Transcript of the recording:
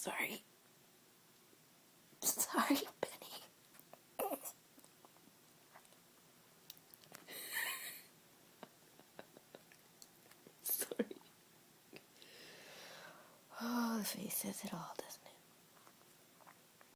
Sorry. Sorry, Penny. Sorry. Oh, the face says it all,